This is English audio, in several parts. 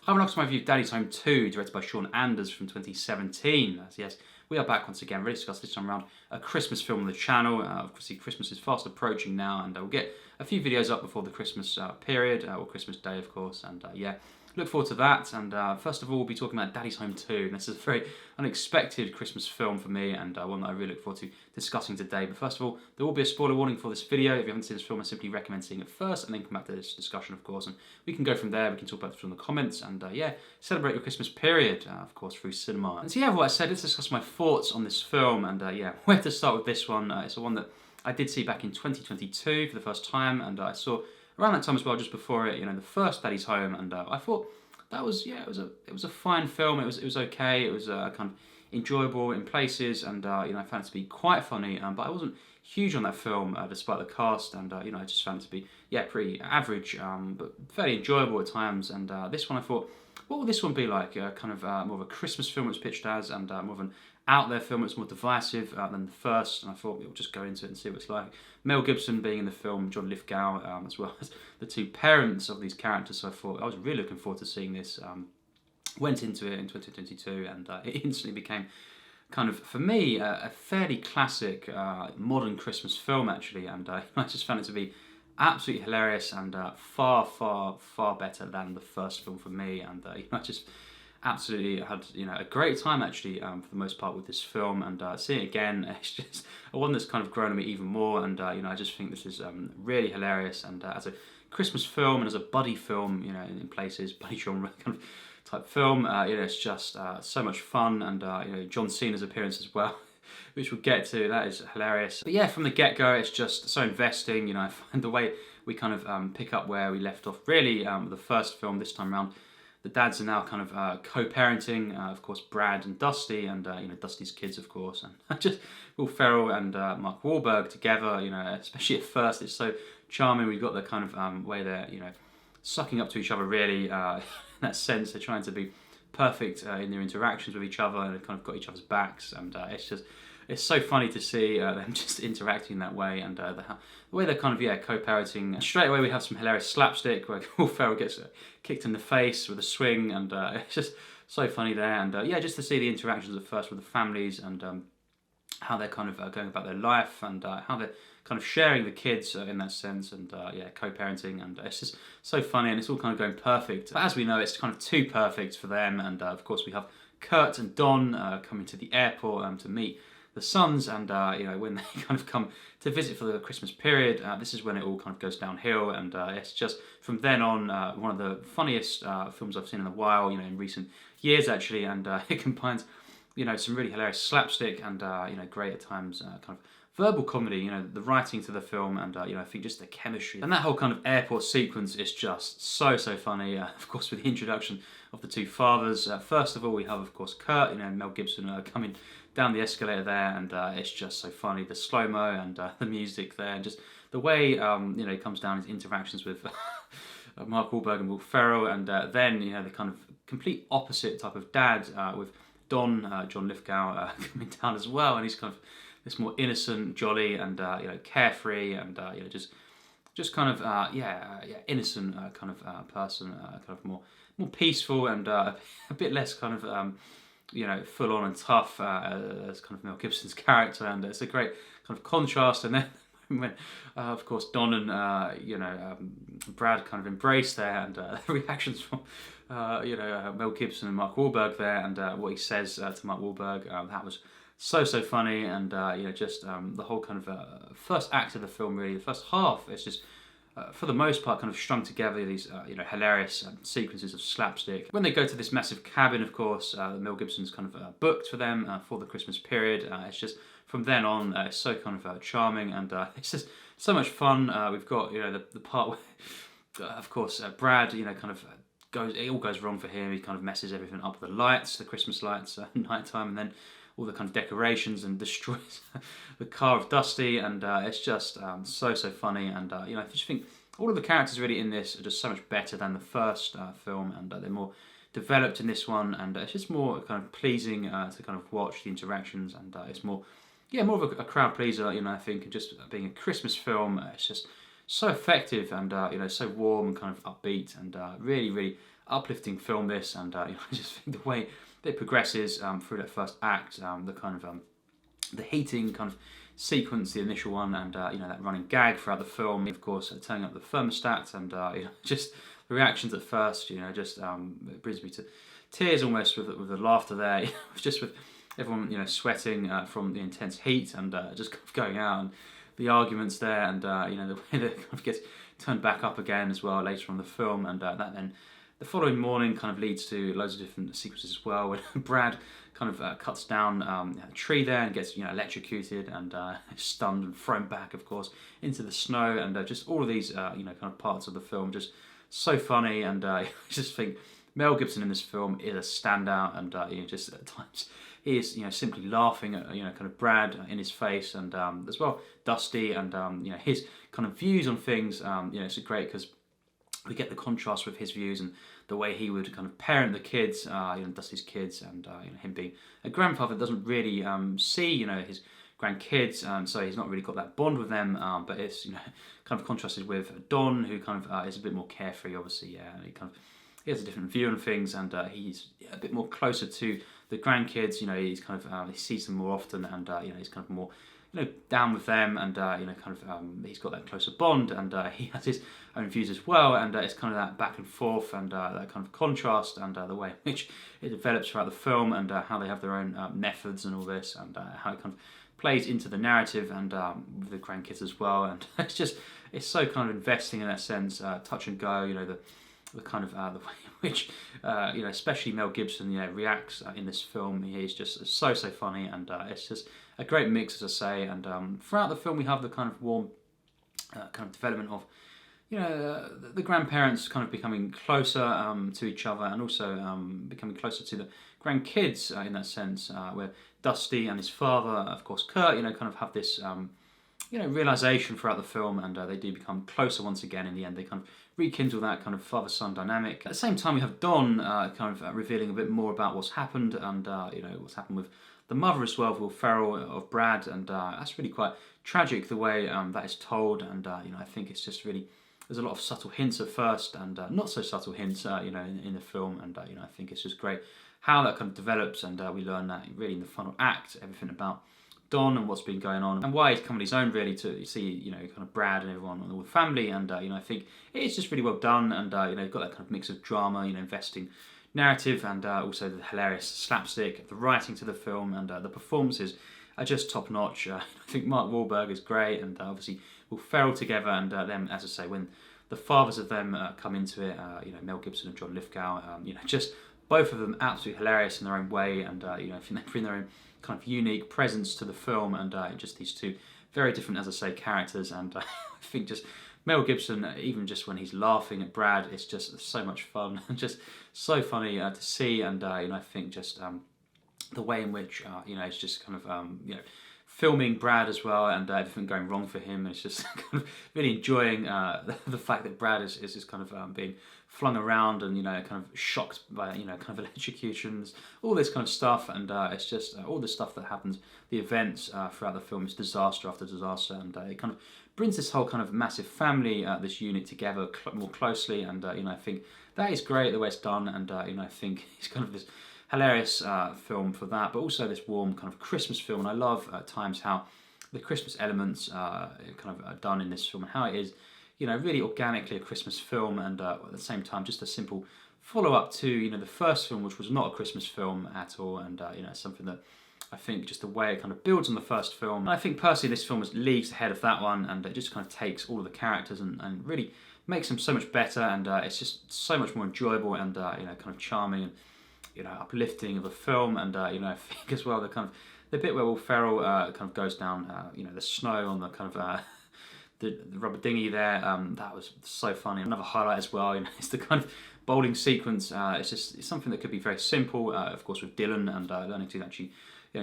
Hi, welcome to my review of Daddy's Home 2, directed by Sean Anders from 2017. So yes, we are back once again, ready to discuss this time around a Christmas film on the channel. Obviously, Christmas is fast approaching now, and we'll get a few videos up before the Christmas period, or Christmas Day, of course. And yeah, look forward to that. And first of all, we'll be talking about Daddy's Home 2. And this is a very unexpected Christmas film for me, and one that I really look forward to discussing today. But first of all, there will be a spoiler warning for this video. If you haven't seen this film, I simply recommend seeing it first, and then come back to this discussion, of course. And we can go from there. We can talk about it from the comments, and yeah, celebrate your Christmas period, of course, through cinema. And so yeah, what I said, let's discuss my thoughts on this film. And yeah, where to start with this one? It's the one that I did see back in 2022 for the first time, and I saw around that time as well, just before it, the first Daddy's Home, and I thought that was, yeah, it was a fine film. It was okay. It was kind of enjoyable in places, and I found it to be quite funny. But I wasn't huge on that film, despite the cast, and I just found it to be, yeah, pretty average, but very enjoyable at times. And this one, I thought, what will this one be like? Kind of more of a Christmas film it's pitched as, and more of an out there film that's more divisive than the first. And I thought we'll just go into it and see what it's like. Mel Gibson being in the film, John Lithgow, as well as the two parents of these characters. So I thought I was really looking forward to seeing this. Went into it in 2022, and it instantly became kind of, for me, a fairly classic modern Christmas film, actually. And I just found it to be absolutely hilarious, and far, far, far better than the first film for me. And I just absolutely had a great time, actually, for the most part with this film. And seeing it again, it's just one that's kind of grown on me even more. And I just think this is really hilarious. And as a Christmas film and as a buddy film, in places, buddy genre kind of type film, it's just so much fun. And John Cena's appearance as well, which we'll get to, that is hilarious. But yeah, from the get-go, it's just so investing. I find the way we kind of pick up where we left off, really, the first film this time around. The dads are now kind of co-parenting, of course, Brad and Dusty, and Dusty's kids, of course, and just Will Ferrell and Mark Wahlberg together. Especially at first, it's so charming. We've got the kind of way they're sucking up to each other, really. In that sense, they're trying to be perfect in their interactions with each other, and they've kind of got each other's backs, and it's so funny to see them just interacting that way, and the way they're kind of co-parenting. And straight away we have some hilarious slapstick where Will Ferrell gets kicked in the face with a swing, and it's just so funny there. And yeah, just to see the interactions at first with the families, and how they're kind of going about their life, and how they're kind of sharing the kids in that sense, and yeah, co-parenting, and it's just so funny, and it's all kind of going perfect. But as we know, it's kind of too perfect for them, and of course we have Kurt and Don coming to the airport to meet the sons, and when they kind of come to visit for the Christmas period, this is when it all kind of goes downhill, and it's just from then on one of the funniest films I've seen in a while, in recent years, actually. And it combines some really hilarious slapstick, and great at times kind of verbal comedy, the writing to the film, and I think just the chemistry. And that whole kind of airport sequence is just so funny, of course, with the introduction of the two fathers. First of all, we have, of course, Kurt, Mel Gibson coming down the escalator there, and it's just so funny, the slow-mo, and the music there, and just the way he comes down, his interactions with Mark Wahlberg and Will Ferrell, and then the kind of complete opposite type of dad with Don, John Lithgow, coming down as well, and he's kind of this more innocent, jolly, and carefree, and just kind of innocent kind of person, kind of more peaceful, and a bit less kind of full on and tough as kind of Mel Gibson's character. And it's a great kind of contrast. And then when of course Don and Brad kind of embrace there, and the reactions from Mel Gibson and Mark Wahlberg there, and what he says to Mark Wahlberg, that was so funny. And just the whole kind of first act of the film, really, the first half, it's just for the most part kind of strung together these hilarious sequences of slapstick. When they go to this massive cabin, of course, Mel Gibson's kind of booked for them for the Christmas period. It's just from then on, it's so kind of charming, and it's just so much fun. We've got the part where of course Brad kind of it all goes wrong for him. He kind of messes everything up with the lights, the Christmas lights at night time, and then all the kind of decorations, and destroys the car of Dusty, and it's just so funny. And I just think all of the characters really in this are just so much better than the first film, and they're more developed in this one, and it's just more kind of pleasing to kind of watch the interactions, and it's more of a crowd pleaser, I think. And just being a Christmas film, it's just so effective, and so warm, and kind of upbeat, and really uplifting film this, and I just think the way that it progresses through that first act, the kind of the heating kind of sequence, the initial one, and that running gag throughout the film, of course, turning up the thermostat, and just the reactions at first, just it brings me to tears almost with the laughter there, just with everyone sweating from the intense heat, and just kind of going out, and the arguments there, and the way that it kind of gets turned back up again as well later on in the film, and that then the following morning kind of leads to loads of different sequences as well, when Brad kind of cuts down the tree there and gets electrocuted and stunned and thrown back, of course, into the snow, and just all of these kind of parts of the film just so funny, and I just think Mel Gibson in this film is a standout, and just at times he is simply laughing at kind of Brad in his face, and as well Dusty, and his kind of views on things. It's great because we get the contrast with his views and the way he would kind of parent the kids, Dusty's kids, and him being a grandfather doesn't really see his grandkids, and so he's not really got that bond with them. But it's kind of contrasted with Don, who kind of is a bit more carefree, obviously. Yeah, and he has a different view on things, and he's a bit more closer to the grandkids. He's kind of he sees them more often, and he's kind of more down with them, and he's got that closer bond, and he has his own views as well, and it's kind of that back and forth, and that kind of contrast, and the way in which it develops throughout the film, and how they have their own methods and all this, and how it kind of plays into the narrative, and with the grandkids as well, and it's so kind of investing in that sense, touch and go, the kind of the way in which especially Mel Gibson reacts in this film. He's just so funny, and it's just a great mix, as I say, and throughout the film we have the kind of warm kind of development of the grandparents kind of becoming closer to each other, and also becoming closer to the grandkids in that sense, where Dusty and his father, of course Kurt, kind of have this realization throughout the film, and they do become closer once again in the end. They kind of rekindle that kind of father-son dynamic. At the same time, we have Don kind of revealing a bit more about what's happened, and what's happened with the mother as well, Will Ferrell, of Brad, and that's really quite tragic the way that is told, and I think it's just really, there's a lot of subtle hints at first, and not so subtle hints in the film, and I think it's just great how that kind of develops, and we learn that really in the final act, everything about Don and what's been going on, and why he's come on his own really to see kind of Brad and everyone and all the family, and I think it's just really well done, and you've got that kind of mix of drama, investing narrative, and also the hilarious slapstick, the writing to the film, and the performances are just top notch. I think Mark Wahlberg is great, and obviously Will Ferrell together, and them, as I say, when the fathers of them come into it, Mel Gibson and John Lithgow, just both of them absolutely hilarious in their own way, and I think they bring their own kind of unique presence to the film, and just these two very different, as I say, characters, and I think just Mel Gibson, even just when he's laughing at Brad, it's just so much fun and just so funny to see, and I think just the way in which it's just kind of filming Brad as well, and everything going wrong for him. It's just kind of really enjoying the fact that Brad is kind of being flung around, and kind of shocked by kind of electrocutions, all this kind of stuff, and it's just all the stuff that happens, the events throughout the film is disaster after disaster, and it kind of brings this whole kind of massive family, this unit together more closely, and I think that is great the way it's done, and I think it's kind of this hilarious film for that, but also this warm kind of Christmas film, and I love at times how the Christmas elements kind of are done in this film, and how it is really organically a Christmas film, and at the same time just a simple follow-up to the first film, which was not a Christmas film at all, and something that I think just the way it kind of builds on the first film. And I think personally this film is leagues ahead of that one, and it just kind of takes all of the characters and really makes them so much better, and it's just so much more enjoyable, and kind of charming and uplifting of a film, and I think as well the bit where Will Ferrell kind of goes down the snow on the kind of the rubber dinghy there, that was so funny. Another highlight as well, it's the kind of bowling sequence. It's something that could be very simple, of course, with Dylan, and learning to actually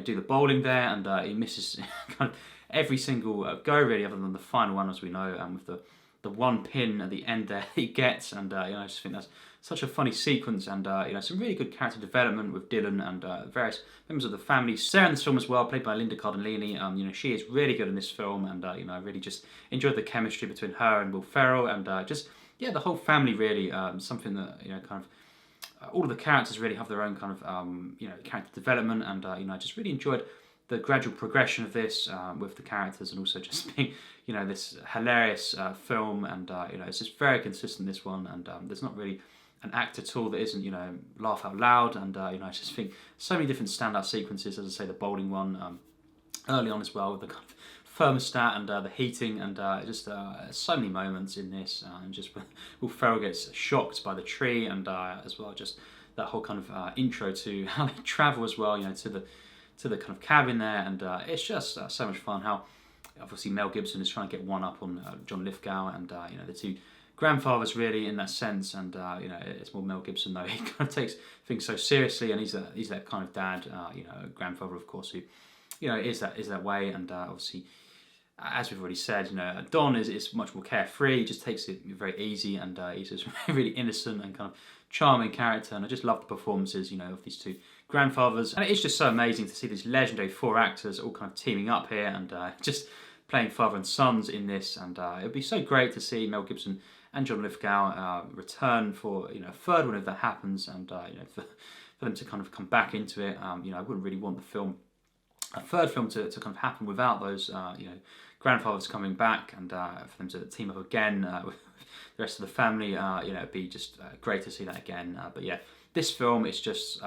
do the bowling there, and he misses kind of every single go really, other than the final one, as we know, with the one pin at the end there he gets, and I just think that's such a funny sequence, and some really good character development with Dylan and various members of the family. Sarah in this film as well, played by Linda Cardellini, she is really good in this film, and I really just enjoyed the chemistry between her and Will Ferrell, and just the whole family really, something that kind of all of the characters really have their own kind of character development, and I just really enjoyed the gradual progression of this with the characters, and also just being this hilarious film, and it's just very consistent, this one, and there's not really an act at all that isn't laugh out loud, and I just think so many different standout sequences, as I say, the bowling one early on as well, with the kind of thermostat and the heating, and just so many moments in this, and just when Ferrell gets shocked by the tree, and as well just that whole kind of intro to how they travel as well, to the kind of cabin there, and it's just so much fun how obviously Mel Gibson is trying to get one up on John Lithgow, and the two grandfathers really in that sense, and it's more Mel Gibson though. He kind of takes things so seriously, and he's that kind of dad, grandfather of course, who is that way, and obviously, as we've already said, Don is much more carefree. He just takes it very easy, and he's just really innocent and kind of charming character. And I just love the performances, of these two grandfathers. And it's just so amazing to see these legendary 4 actors all kind of teaming up here, and just playing father and sons in this. And it would be so great to see Mel Gibson and John Lithgow return for a third one if that happens, and for them to kind of come back into it. I wouldn't really want a third film to kind of happen without those grandfathers coming back, and for them to team up again with the rest of the family. It'd be just great to see that again. But yeah, this film is just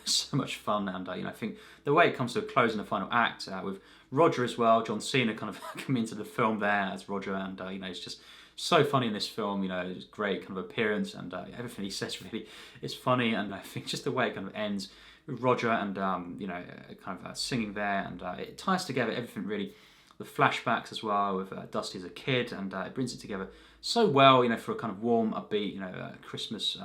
so much fun, and I think the way it comes to a close in the final act with Roger as well, John Cena kind of coming into the film there as Roger, and it's just so funny in this film. It's great kind of appearance, and everything he says really is funny, and I think just the way it kind of ends with Roger and kind of singing there, and it ties together everything really. The flashbacks as well with Dusty as a kid, and it brings it together so well, for a kind of warm, upbeat, Christmas,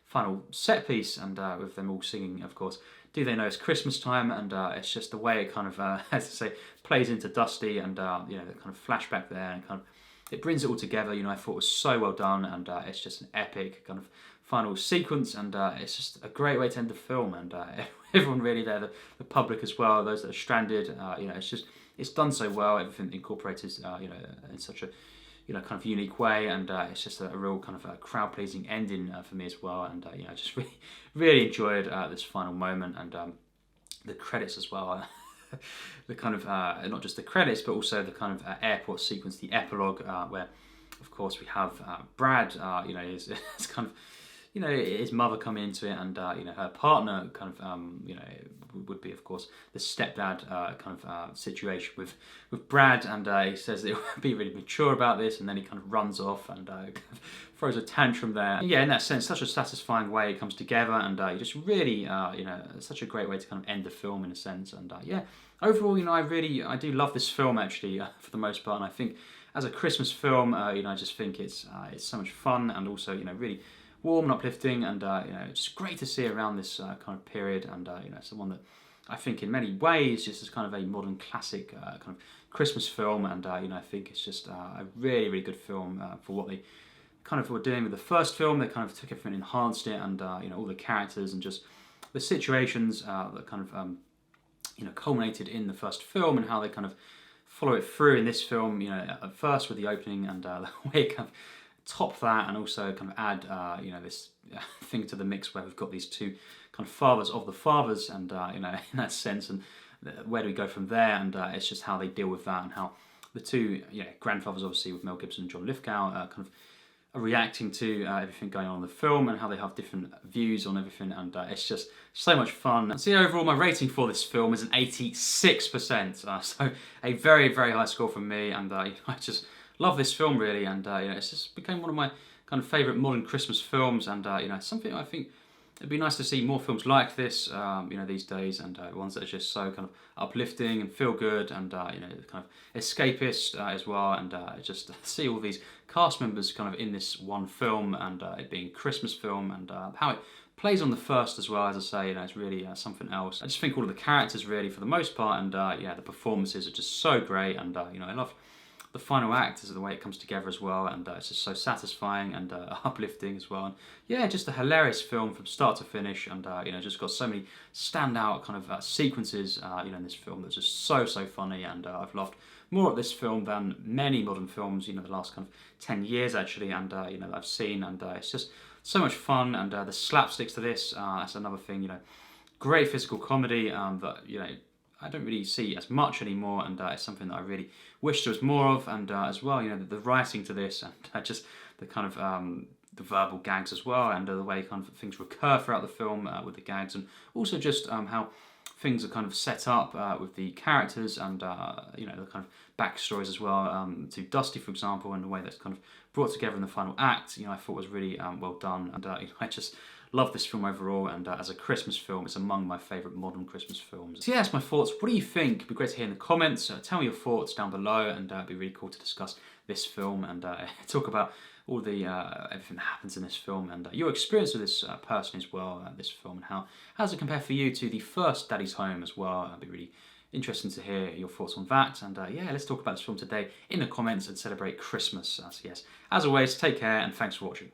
final set piece, and with them all singing, of course, Do They Know It's Christmas Time, and it's just the way it kind of, as I say, plays into Dusty, and the kind of flashback there, and kind of it brings it all together. I thought it was so well done, and it's just an epic kind of final sequence, and it's just a great way to end the film, and everyone really there, the public as well, those that are stranded, it's done so well. Everything incorporated, in such a, kind of unique way, and it's just a real kind of crowd-pleasing ending for me as well. And I just really enjoyed this final moment, and the credits as well. The kind of not just the credits, but also the kind of airport sequence, the epilogue, where, of course, we have Brad. Is kind of. His mother coming into it, and her partner kind of would be, of course, the stepdad kind of situation with Brad, and he says that he'll be really mature about this, and then he kind of runs off and throws a tantrum there. And yeah, in that sense, such a satisfying way it comes together, and you just really such a great way to kind of end the film in a sense. And yeah, overall, I do love this film actually for the most part, and I think as a Christmas film, I just think it's so much fun, and also really warm and uplifting, and just great to see around this kind of period, and someone that I think in many ways just as kind of a modern classic kind of Christmas film, and I think it's just a really good film for what they kind of were doing with the first film. They kind of took everything, enhanced it, and all the characters and just the situations that kind of culminated in the first film, and how they kind of follow it through in this film. At first with the opening, and the way it kind of top that, and also kind of add this thing to the mix where we've got these two kind of fathers of the fathers, and in that sense, and where do we go from there, and it's just how they deal with that, and how the two grandfathers, obviously with Mel Gibson and John Lithgow, kind of are reacting to everything going on in the film, and how they have different views on everything, and it's just so much fun. So overall, my rating for this film is an 86%, so a very high score from me, and I just love this film really, and it's just became one of my kind of favourite modern Christmas films, and something I think it'd be nice to see more films like this, these days, and ones that are just so kind of uplifting and feel good, and kind of escapist as well, and just see all these cast members kind of in this one film, and it being a Christmas film, and how it plays on the first as well. As I say, it's really something else. I just think all of the characters really, for the most part, and the performances are just so great, and I love the final act is the way it comes together as well, and it's just so satisfying and uplifting as well. And yeah, just a hilarious film from start to finish, and just got so many standout kind of sequences in this film that's just so funny, and I've loved more at this film than many modern films, the last kind of 10 years actually, and that I've seen, and it's just so much fun, and the slapsticks to this, that's another thing, great physical comedy that, I don't really see as much anymore, and it's something that I really wish there was more of, and as well, the writing to this, and just the kind of the verbal gags as well, and the way kind of things recur throughout the film with the gags, and also just how things are kind of set up with the characters, and the kind of backstories as well to Dusty, for example, and the way that's kind of brought together in the final act. I thought was really well done, and I just love this film overall, and as a Christmas film, it's among my favourite modern Christmas films. So yeah, that's my thoughts. What do you think? It'd be great to hear in the comments. Tell me your thoughts down below, and it'd be really cool to discuss this film and talk about all the everything that happens in this film, and your experience with this person as well, this film, and how does it compare for you to the first Daddy's Home as well. It'd be really interesting to hear your thoughts on that, and yeah, let's talk about this film today in the comments and celebrate Christmas. So yes, as always, take care and thanks for watching.